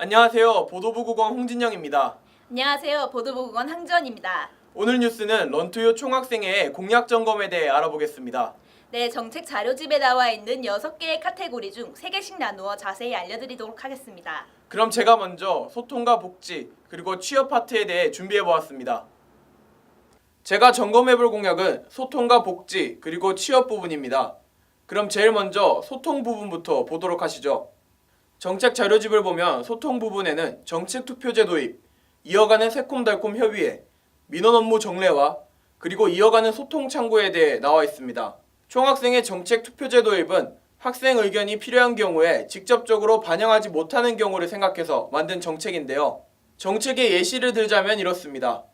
안녕하세요. 보도부국원 홍진영입니다. 안녕하세요. 보도보국원 황지원입니다. 오늘 뉴스는 런투유 총학생회의 공약 점검에 대해 알아보겠습니다. 네, 정책 자료집에 나와 있는 6개의 카테고리 중 3개씩 나누어 자세히 알려드리도록 하겠습니다. 그럼 제가 먼저 소통과 복지, 그리고 취업 파트에 대해 준비해보았습니다. 제가 점검해볼 공약은 소통과 복지, 그리고 취업 부분입니다. 그럼 제일 먼저 소통 부분부터 보도록 하시죠. 정책 자료집을 보면 소통 부분에는 정책 투표제 도입, 이어가는 새콤달콤 협의회, 민원 업무 정례화, 그리고 이어가는 소통 창구에 대해 나와 있습니다. 총학생회 정책 투표제 도입은 학생 의견이 필요한 경우에 직접적으로 반영하지 못하는 경우를 생각해서 만든 정책인데요. 정책의 예시를 들자면 이렇습니다.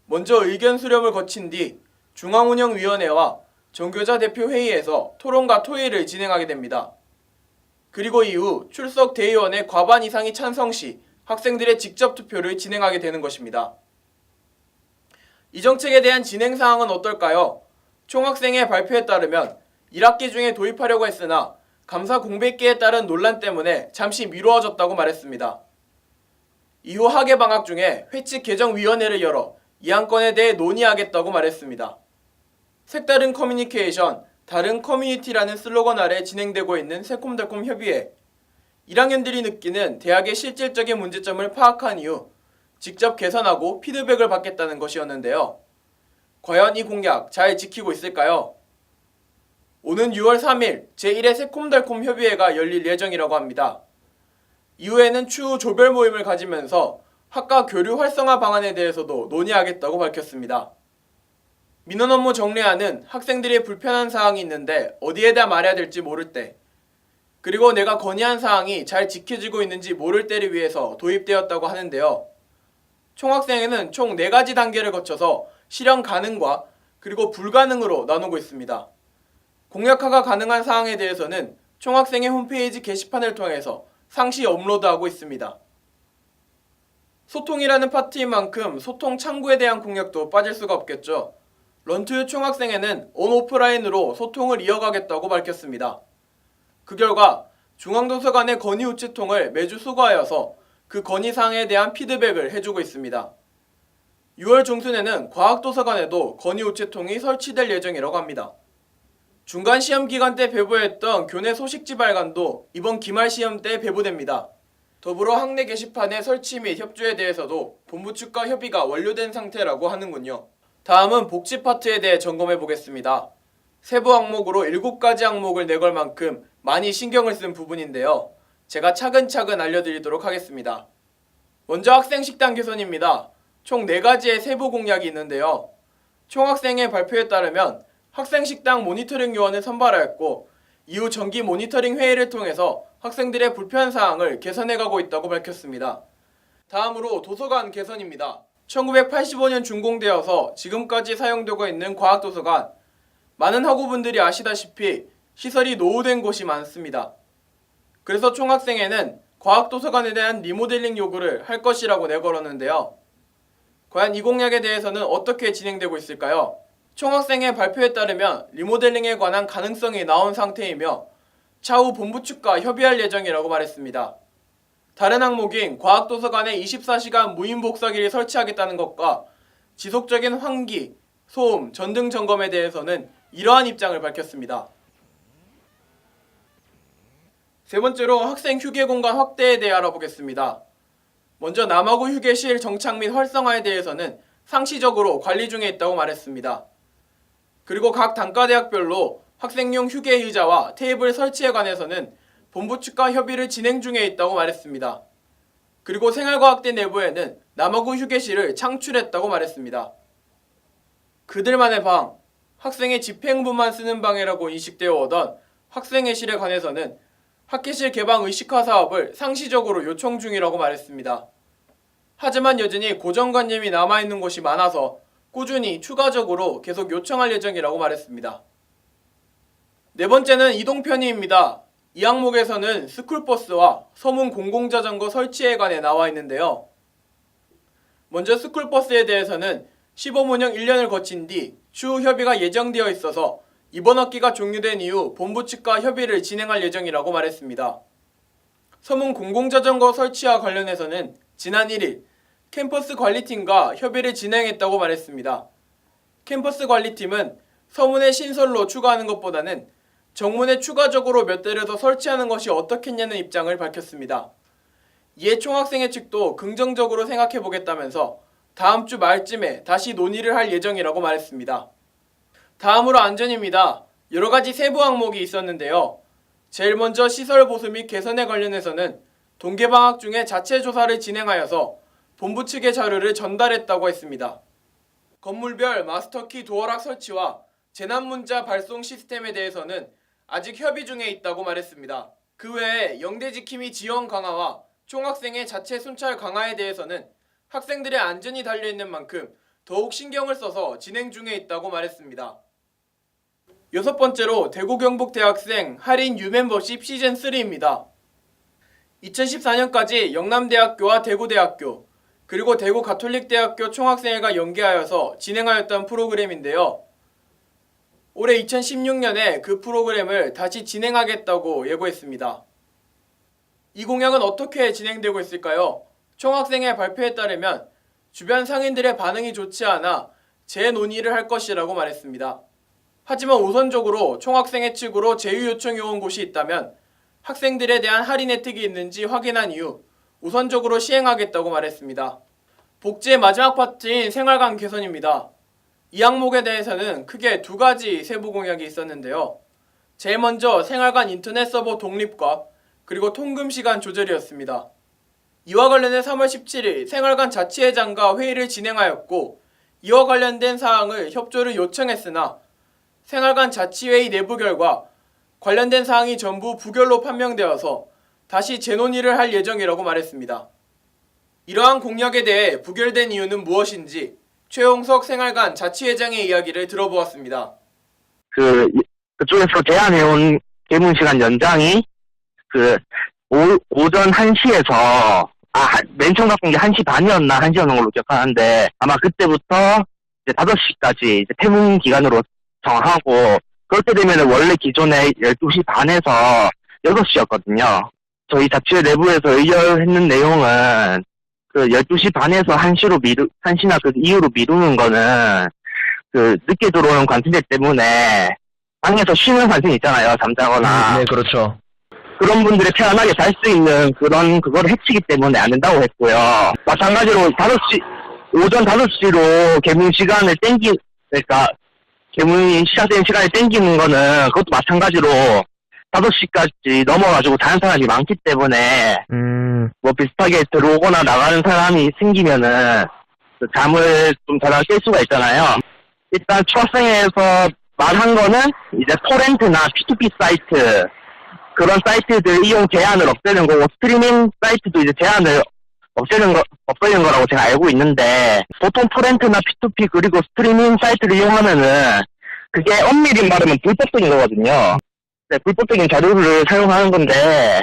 먼저 의견 수렴을 거친 뒤 중앙운영위원회와 전교자 대표 회의에서 토론과 토의를 진행하게 됩니다. 그리고 이후 출석 대의원의 과반 이상이 찬성 시 학생들의 직접 투표를 진행하게 되는 것입니다. 이 정책에 대한 진행 사항은 어떨까요? 총학생회 발표에 따르면 1학기 중에 도입하려고 했으나 감사 공백기에 따른 논란 때문에 잠시 미루어졌다고 말했습니다. 이후 학예 방학 중에 회칙 개정위원회를 열어 이 안건에 대해 논의하겠다고 말했습니다. 색다른 커뮤니케이션, 다른 커뮤니티라는 슬로건 아래 진행되고 있는 새콤달콤 협의회. 1학년들이 느끼는 대학의 실질적인 문제점을 파악한 이후 직접 개선하고 피드백을 받겠다는 것이었는데요. 과연 이 공약 잘 지키고 있을까요? 오는 6월 3일 제1회 새콤달콤 협의회가 열릴 예정이라고 합니다. 이후에는 추후 조별 모임을 가지면서 학과 교류 활성화 방안에 대해서도 논의하겠다고 밝혔습니다. 민원 업무 정례화는 학생들이 불편한 사항이 있는데 어디에다 말해야 될지 모를 때, 그리고 내가 건의한 사항이 잘 지켜지고 있는지 모를 때를 위해서 도입되었다고 하는데요. 총학생회는 총 4가지 단계를 거쳐서 실현 가능과 그리고 불가능으로 나누고 있습니다. 공약화가 가능한 사항에 대해서는 총학생회 홈페이지 게시판을 통해서 상시 업로드하고 있습니다. 소통이라는 파트인 만큼 소통 창구에 대한 공약도 빠질 수가 없겠죠. 런투유 총학생회는 온오프라인으로 소통을 이어가겠다고 밝혔습니다. 그 결과 중앙도서관의 건의 우체통을 매주 수거하여서 그 건의사항에 대한 피드백을 해주고 있습니다. 6월 중순에는 과학도서관에도 건의 우체통이 설치될 예정이라고 합니다. 중간 시험 기간 때 배부했던 교내 소식지 발간도 이번 기말 시험 때 배부됩니다. 더불어 학내 게시판의 설치 및 협조에 대해서도 본부 측과 협의가 완료된 상태라고 하는군요. 다음은 복지 파트에 대해 점검해 보겠습니다. 세부 항목으로 7가지 항목을 내걸 만큼 많이 신경을 쓴 부분인데요. 제가 차근차근 알려드리도록 하겠습니다. 먼저 학생식당 개선입니다. 총 4가지의 세부 공약이 있는데요. 총학생회 발표에 따르면 학생식당 모니터링 요원을 선발하였고 이후 정기 모니터링 회의를 통해서 학생들의 불편사항을 개선해가고 있다고 밝혔습니다. 다음으로 도서관 개선입니다. 1985년 준공되어서 지금까지 사용되고 있는 과학도서관. 많은 학우분들이 아시다시피 시설이 노후된 곳이 많습니다. 그래서 총학생회는 과학도서관에 대한 리모델링 요구를 할 것이라고 내걸었는데요. 과연 이 공약에 대해서는 어떻게 진행되고 있을까요? 총학생회 발표에 따르면 리모델링에 관한 가능성이 나온 상태이며 차후 본부 측과 협의할 예정이라고 말했습니다. 다른 항목인 과학도서관에 24시간 무인 복사기를 설치하겠다는 것과 지속적인 환기, 소음, 전등 점검에 대해서는 이러한 입장을 밝혔습니다. 세 번째로 학생 휴게 공간 확대에 대해 알아보겠습니다. 먼저 남아구 휴게실 정착 및 활성화에 대해서는 상시적으로 관리 중에 있다고 말했습니다. 그리고 각 단과대학별로 학생용 휴게 의자와 테이블 설치에 관해서는 본부 측과 협의를 진행 중에 있다고 말했습니다. 그리고 생활과학대 내부에는 남아구 휴게실을 창출했다고 말했습니다. 그들만의 방, 학생의 집행부만 쓰는 방이라고 인식되어 오던 학생회실에 관해서는 학회실 개방 의식화 사업을 상시적으로 요청 중이라고 말했습니다. 하지만 여전히 고정관념이 남아있는 곳이 많아서 꾸준히 추가적으로 계속 요청할 예정이라고 말했습니다. 네 번째는 이동 편의입니다. 이 항목에서는 스쿨버스와 서문 공공자전거 설치에 관해 나와 있는데요. 먼저 스쿨버스에 대해서는 시범 운영 1년을 거친 뒤 추후 협의가 예정되어 있어서 이번 학기가 종료된 이후 본부 측과 협의를 진행할 예정이라고 말했습니다. 서문 공공자전거 설치와 관련해서는 지난 1일 캠퍼스 관리팀과 협의를 진행했다고 말했습니다. 캠퍼스 관리팀은 서문에 신설로 추가하는 것보다는 정문에 추가적으로 몇 대를 더 설치하는 것이 어떻겠냐는 입장을 밝혔습니다. 이에 총학생회 측도 긍정적으로 생각해보겠다면서 다음 주 말쯤에 다시 논의를 할 예정이라고 말했습니다. 다음으로 안전입니다. 여러 가지 세부 항목이 있었는데요. 제일 먼저 시설 보수 및 개선에 관련해서는 동계방학 중에 자체 조사를 진행하여서 본부 측의 자료를 전달했다고 했습니다. 건물별 마스터키 도어락 설치와 재난문자 발송 시스템에 대해서는 아직 협의 중에 있다고 말했습니다. 그 외에 영대 지킴이 지원 강화와 총학생의 자체 순찰 강화에 대해서는 학생들의 안전이 달려있는 만큼 더욱 신경을 써서 진행 중에 있다고 말했습니다. 여섯 번째로 대구 경북대학생 할인 유멤버십 시즌3입니다. 2014년까지 영남대학교와 대구대학교 그리고 대구 가톨릭대학교 총학생회가 연계하여서 진행하였던 프로그램인데요. 올해 2016년에 그 프로그램을 다시 진행하겠다고 예고했습니다. 이 공약은 어떻게 진행되고 있을까요? 총학생회 발표에 따르면 주변 상인들의 반응이 좋지 않아 재논의를 할 것이라고 말했습니다. 하지만 우선적으로 총학생회 측으로 제휴 요청이 온 곳이 있다면 학생들에 대한 할인 혜택이 있는지 확인한 이후 우선적으로 시행하겠다고 말했습니다. 복지의 마지막 파트인 생활관 개선입니다. 이 항목에 대해서는 크게 두 가지 세부 공약이 있었는데요. 제일 먼저 생활관 인터넷 서버 독립과 그리고 통금 시간 조절이었습니다. 이와 관련해 3월 17일 생활관 자치회장과 회의를 진행하였고 이와 관련된 사항을 협조를 요청했으나 생활관 자치회의 내부 결과 관련된 사항이 전부 부결로 판명되어서 다시 재논의를 할 예정이라고 말했습니다. 이러한 공약에 대해 부결된 이유는 무엇인지 최용석 생활관 자치회장의 이야기를 들어보았습니다. 그쪽에서 제안해온 개문 시간 연장이 오전 1시에서 맨 처음 갖고 게 1시 반이었나 1시였는 걸로 기억하는데 아마 그때부터 이제 5시까지 이제 퇴근 기간으로 정하고 그렇게 되면 원래 기존에 12시 반에서 6시였거든요. 저희 자치회 내부에서 의결했는 내용은 12시 반에서 1시나 그 이후로 미루는 거는 늦게 들어오는 관승객 때문에 방에서 쉬는 관승 있잖아요. 잠자거나. 네, 그렇죠. 그런 분들이 편안하게 잘 수 있는 그거를 해치기 때문에 안 된다고 했고요. 마찬가지로 오전 5시로 개문 시간을 그러니까 개문이 시작된 시간을 땡기는 거는 그것도 마찬가지로 5시까지 넘어가지고 자는 사람이 많기 때문에 뭐 비슷하게 들어오거나 나가는 사람이 생기면은 잠을 좀 더 깰 수가 있잖아요. 일단 총학생회에서 말한 거는 이제 토렌트나 P2P 사이트 그런 사이트들 이용 제한을 없애는 거고 스트리밍 사이트도 이제 제한을 없애는 거라고 제가 알고 있는데 보통 토렌트나 P2P 그리고 스트리밍 사이트를 이용하면은 그게 엄밀히 말하면 불법적인 거거든요. 네, 불법적인 자료를 사용하는 건데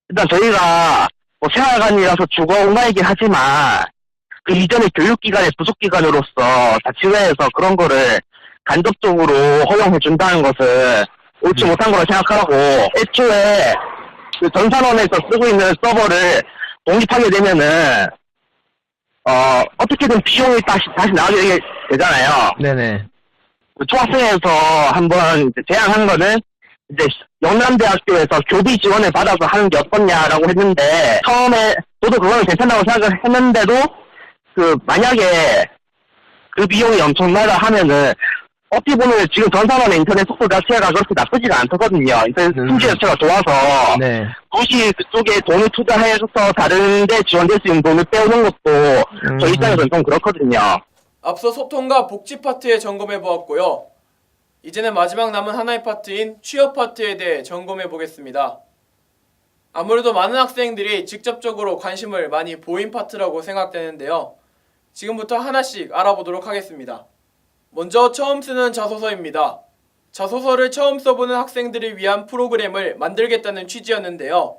일단 저희가 뭐 생활관이라서 주거 공간이긴 하지만 그 이전에 교육기관의 부속기관으로서 자치회에서 그런 거를 간접적으로 허용해준다는 것을 옳지 못한 거라 생각하고 애초에 그 전산원에서 쓰고 있는 서버를 독립하게 되면은 어떻게든 비용이 다시 나가게 되잖아요. 네네. 총학생회에서 한번 제안한 거는 이제 영남대학교에서 교비 지원을 받아서 하는 게 어떻냐라고 했는데 처음에 저도 그거는 괜찮다고 생각을 했는데도 만약에 그 비용이 엄청나다 하면은 어떻게 보면 지금 전산원의 인터넷 속도 자체가 그렇게 나쁘지가 않거든요. 인터넷 품질 자체가 좋아서 네. 굳이 그쪽에 돈을 투자해서 다른 데 지원될 수 있는 돈을 빼오는 것도 저희 입장에서는 좀 그렇거든요. 앞서 소통과 복지 파트에 점검해 보았고요. 이제는 마지막 남은 하나의 파트인 취업 파트에 대해 점검해 보겠습니다. 아무래도 많은 학생들이 직접적으로 관심을 많이 보인 파트라고 생각되는데요. 지금부터 하나씩 알아보도록 하겠습니다. 먼저 처음 쓰는 자소서입니다. 자소서를 처음 써보는 학생들을 위한 프로그램을 만들겠다는 취지였는데요.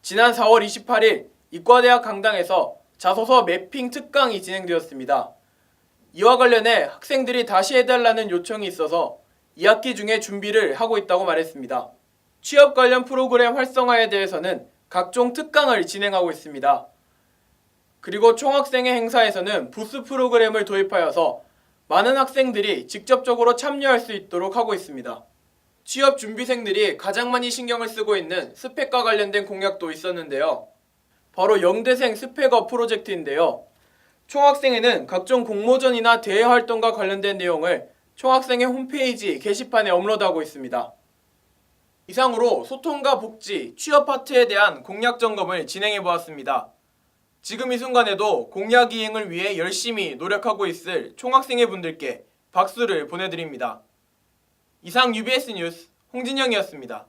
지난 4월 28일 이과대학 강당에서 자소서 매핑 특강이 진행되었습니다. 이와 관련해 학생들이 다시 해달라는 요청이 있어서 2학기 중에 준비를 하고 있다고 말했습니다. 취업 관련 프로그램 활성화에 대해서는 각종 특강을 진행하고 있습니다. 그리고 총학생회 행사에서는 부스 프로그램을 도입하여서 많은 학생들이 직접적으로 참여할 수 있도록 하고 있습니다. 취업 준비생들이 가장 많이 신경을 쓰고 있는 스펙과 관련된 공약도 있었는데요. 바로 영대생 스펙업 프로젝트인데요. 총학생회는 각종 공모전이나 대회 활동과 관련된 내용을 총학생회 홈페이지 게시판에 업로드하고 있습니다. 이상으로 소통과 복지, 취업 파트에 대한 공약 점검을 진행해 보았습니다. 지금 이 순간에도 공약 이행을 위해 열심히 노력하고 있을 총학생회 분들께 박수를 보내드립니다. 이상 UBS 뉴스 홍진영이었습니다.